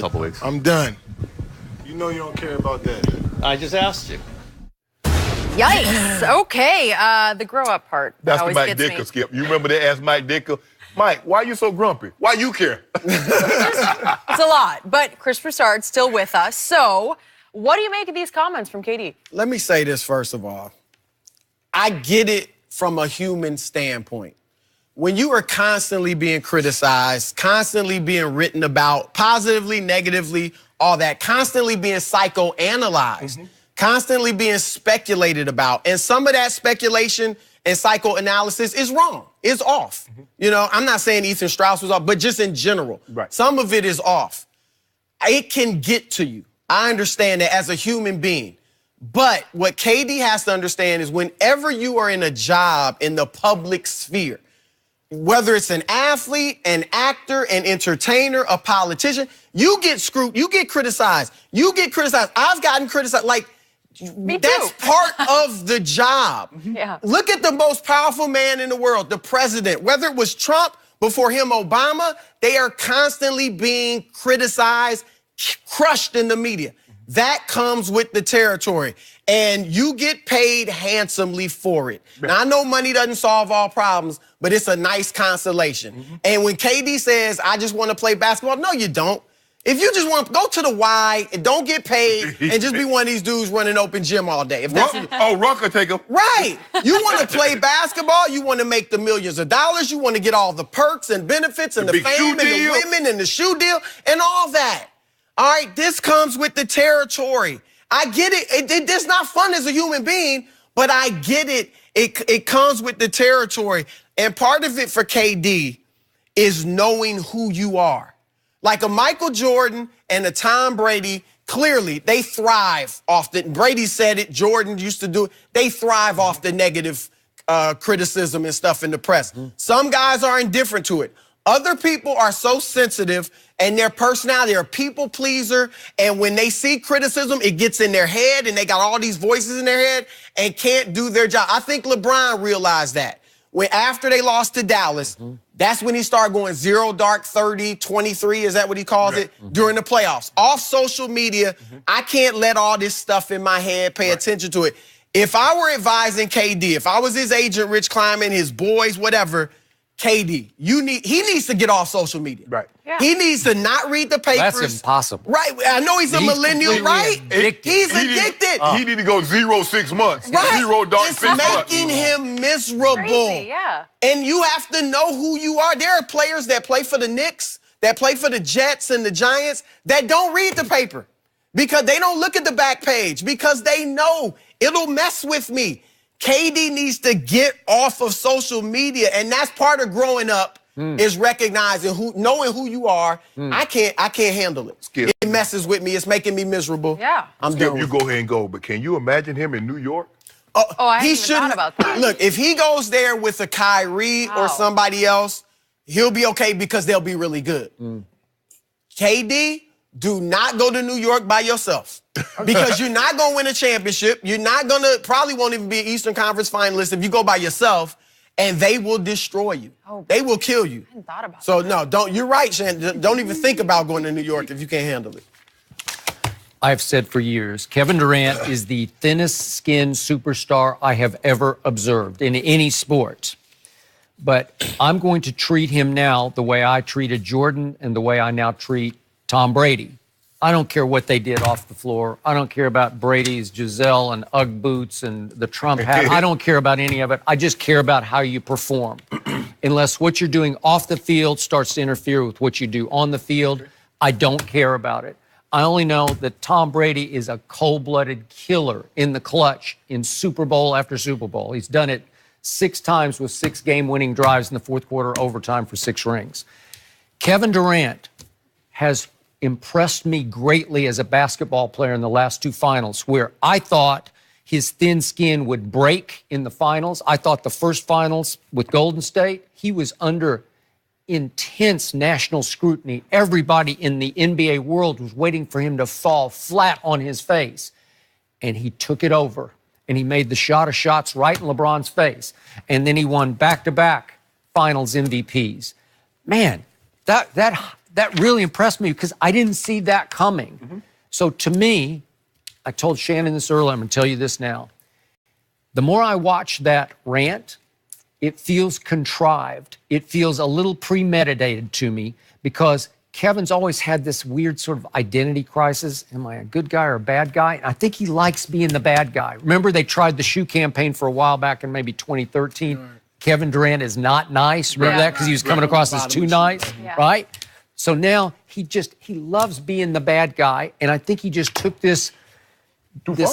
couple weeks. I'm done. You know you don't care about that. I just asked you. Yikes. Okay. The grow up part. That's the always Mike gets Dicker, me. Skip. You remember they asked Mike Dicker, Mike, why you so grumpy? Why you care? It's a lot. But Chris Broussard's still with us. So what do you make of these comments from KD? Let me say this first of all. I get it from a human standpoint. When you are constantly being criticized, constantly being written about, positively, negatively, all that, constantly being psychoanalyzed, constantly being speculated about, and some of that speculation and psychoanalysis is wrong, is off. You know, I'm not saying Ethan Strauss was off, but just in general, some of it is off. It can get to you. I understand that as a human being. But what KD has to understand is whenever you are in a job in the public sphere, whether it's an athlete, an actor, an entertainer, a politician, you get screwed, you get criticized. You get criticized. I've gotten criticized. Like, that's part of the job. Yeah. Look at the most powerful man in the world, the president. Whether it was Trump, before him Obama, they are constantly being criticized, crushed in the media. That comes with the territory. And you get paid handsomely for it. Now, I know money doesn't solve all problems, but it's a nice consolation. And when KD says, I just want to play basketball, no, you don't. If you just want to go to the Y and don't get paid and just be one of these dudes running open gym all day. If that's Rucker take him. Right. You want to play basketball, you want to make the millions of dollars, you want to get all the perks and benefits and the fame and the women and the shoe deal and all that. All right, this comes with the territory. I get it. It's not fun as a human being, but I get it. It comes with the territory. And part of it for KD is knowing who you are. Like a Michael Jordan and a Tom Brady, clearly they thrive off the, Brady said it, Jordan used to do it, they thrive off the negative criticism and stuff in the press. Some guys are indifferent to it. Other people are so sensitive and their personality are people pleaser, and when they see criticism, it gets in their head and they got all these voices in their head and can't do their job. I think LeBron realized that. When after they lost to Dallas, that's when he started going 0, dark 30, 23, is that what he calls it? During the playoffs. Off social media, I can't let all this stuff in my head, pay attention to it. If I were advising KD, if I was his agent, Rich Kleiman, his boys, whatever, KD, he needs to get off social media. Yeah. He needs to not read the papers. That's impossible. Right. I know he's a millennial, right? Addicted. He's addicted. He need to go 0, 6 months. Right. 0, dark it's 6 months. making him miserable. Crazy, yeah. And you have to know who you are. There are players that play for the Knicks, that play for the Jets and the Giants, that don't read the paper because they don't look at the back page because they know it'll mess with me. KD needs to get off of social media, and that's part of growing up is recognizing knowing who you are. I can't handle it. Skip. It messes with me. It's making me miserable. Yeah. I'm Skip, done. you go ahead and go, but can you imagine him in New York? I hadn't even thought about that. Look, if he goes there with a Kyrie or somebody else, he'll be okay because they'll be really good. KD, do not go to New York by yourself because you're not going to win a championship. You're not going to, probably won't even be an Eastern Conference finalist if you go by yourself, and they will destroy you. They will kill you. I hadn't thought about So that. no, you're right, Shannon. Don't even think about going to New York if you can't handle it. I've said for years, Kevin Durant is the thinnest skinned superstar I have ever observed in any sport. But I'm going to treat him now the way I treated Jordan and the way I now treat Tom Brady. I don't care what they did off the floor. I don't care about Brady's Giselle and Ugg boots and the Trump hat. I don't care about any of it. I just care about how you perform. Unless what you're doing off the field starts to interfere with what you do on the field, I don't care about it. I only know that Tom Brady is a cold-blooded killer in the clutch in Super Bowl after Super Bowl. He's done it 6 times with 6 game-winning drives in the fourth quarter overtime for 6 rings. Kevin Durant has impressed me greatly as a basketball player in the last 2 finals, where I thought his thin skin would break in the finals. I thought the first finals with Golden State, he was under intense national scrutiny. Everybody in the NBA world was waiting for him to fall flat on his face. And he took it over. And he made the shot of shots right in LeBron's face. And then he won back-to-back finals MVPs. Man, that that really impressed me because I didn't see that coming. So to me, I told Shannon this earlier, I'm going to tell you this now. The more I watch that rant, it feels contrived. It feels a little premeditated to me because Kevin's always had this weird sort of identity crisis. Am I a good guy or a bad guy? And I think he likes being the bad guy. Remember, they tried the shoe campaign for a while back in maybe 2013. Right. Kevin Durant is not nice. Remember that? Because he was coming across as too nice, right? So now he loves being the bad guy. And I think he just took this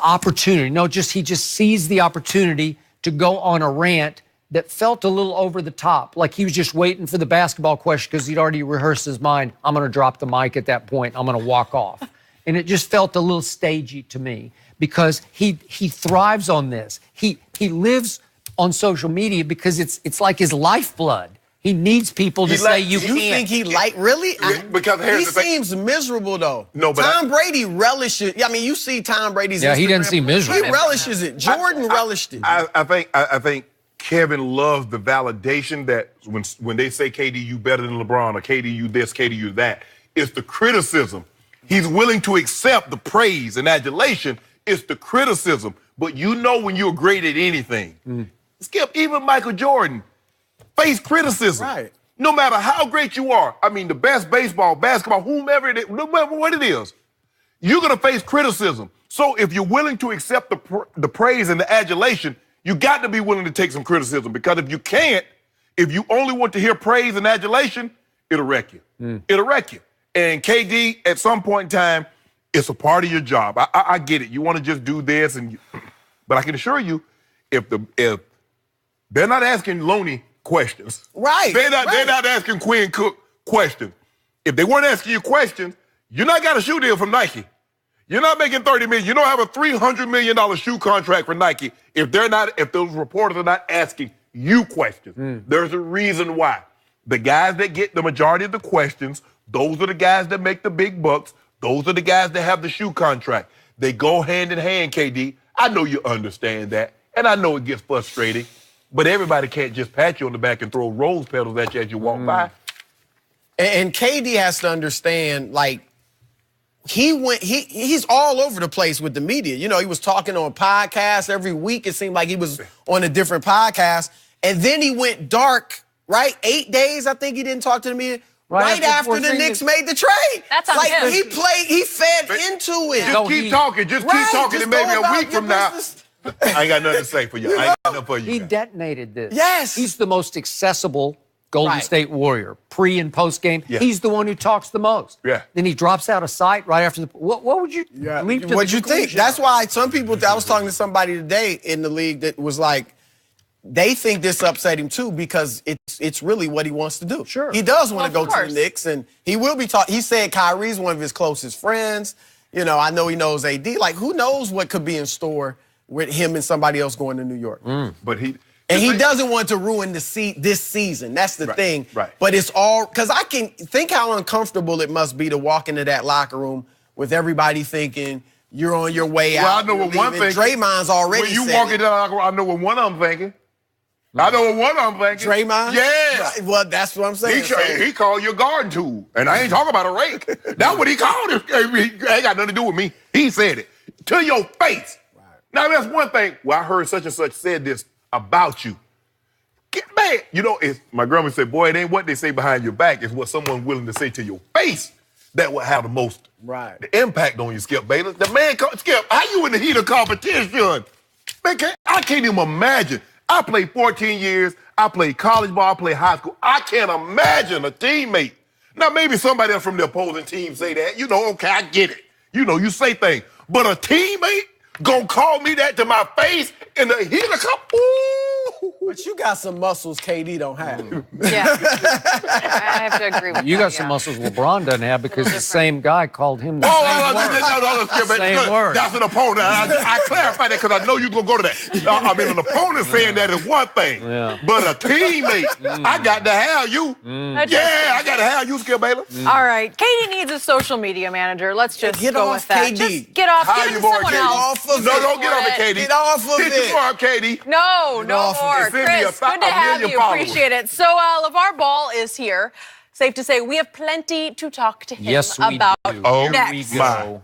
opportunity. He just seized the opportunity to go on a rant that felt a little over the top, like he was just waiting for the basketball question because he'd already rehearsed his mind. I'm going to drop the mic at that point. I'm going to walk off. And it just felt a little stagey to me because he thrives on this. He lives on social media because it's like his lifeblood. He needs people to say you can't. You think he really? Because he seems miserable though. No, but Tom Brady relishes. I mean, you see Tom Brady's. Yeah, Instagram. he doesn't seem miserable. He relishes it. Jordan relished it. I think Kevin loves the validation that when they say KD you better than LeBron or KD you this, KD you that, it's the criticism. He's willing to accept the praise and adulation. It's the criticism. But you know when you're great at anything. Skip, even Michael Jordan face criticism. Right. No matter how great you are. I mean, the best baseball, basketball, whomever it is, no matter what it is, you're going to face criticism. So if you're willing to accept the praise and the adulation, you got to be willing to take some criticism because if you can't, if you only want to hear praise and adulation, it'll wreck you. It'll wreck you. And KD, at some point in time, it's a part of your job. I get it. You want to just do this, but I can assure you, if they're not asking Loney questions, right? They're not asking Quinn Cook questions. If they weren't asking you questions, you're not got a shoe deal from Nike. You're not making $30 million. You don't have a $300 million shoe contract for Nike if those reporters are not asking you questions. There's a reason why. The guys that get the majority of the questions, those are the guys that make the big bucks. Those are the guys that have the shoe contract. They go hand in hand, KD. I know you understand that, and I know it gets frustrating, but everybody can't just pat you on the back and throw rose petals at you as you walk by. And KD has to understand, like, he's all over the place with the media. You know, he was talking on podcasts every week. It seemed like he was on a different podcast. And then he went dark, right? 8 days, I think he didn't talk to the media. Right after the Knicks made the trade. That's on him. He fed into it. Just keep talking. Just keep talking. And maybe a week from now, I ain't got nothing to say for you. I ain't got nothing for you. He detonated this. Yes. He's the most accessible Golden State Warrior, pre and post game. Yeah. He's the one who talks the most. Yeah. Then he drops out of sight right after the. What would you? Yeah. What'd you think? That's why some people. I was talking to somebody today in the league that was like, they think this upset him too because it's really what he wants to do. Sure. He does want to go to the Knicks, and he will be talking. He said Kyrie's one of his closest friends. You know, I know he knows AD. Like, who knows what could be in store with him and somebody else going to New York? But he doesn't want to ruin this season. That's the thing. Right. But it's all because I can think how uncomfortable it must be to walk into that locker room with everybody thinking you're on your way out. Well, I know what one thing. Draymond's already. When you walk into that locker room, I know what one of them thinking. I know what one of them thinking. Draymond? Yeah. Well, that's what I'm saying. He called you a garden tool. And I ain't talking about a rake. That's what he called it. It ain't got nothing to do with me. He said it. To your face. Right. Now, that's one thing. Well, I heard such and such said this about you. Get mad. You know, my grandma said, boy, it ain't what they say behind your back. It's what someone willing to say to your face that will have the most the impact on you, Skip Bayless. The man, Skip, how you in the heat of competition? Man, I can't even imagine. I played 14 years. I played college ball. I played high school. I can't imagine a teammate. Now, maybe somebody else from the opposing team say that. You know, okay, I get it. You know, you say things. But a teammate gonna call me that to my face in the heat of competition? But you got some muscles KD don't have. Yeah. I have to agree with you. You that, got some muscles LeBron doesn't have because the same guy called him the same word. That's an opponent. I clarify that because I know you're going to go to that. I mean, an opponent saying that is one thing. Yeah. But a teammate, I got to have you. Yeah, I got to have you, Skip Baylor. All right. KD needs a social media manager. Let's just get go off with that. KD. Just get off. How Give you it to more, someone KD? else. No, don't get off of KD. Get off of it. Get off, KD. No more. Chris, good to have you. Followers. Appreciate it. So, LeVar Ball is here. Safe to say we have plenty to talk to him Yes, we about do. Oh, next. my.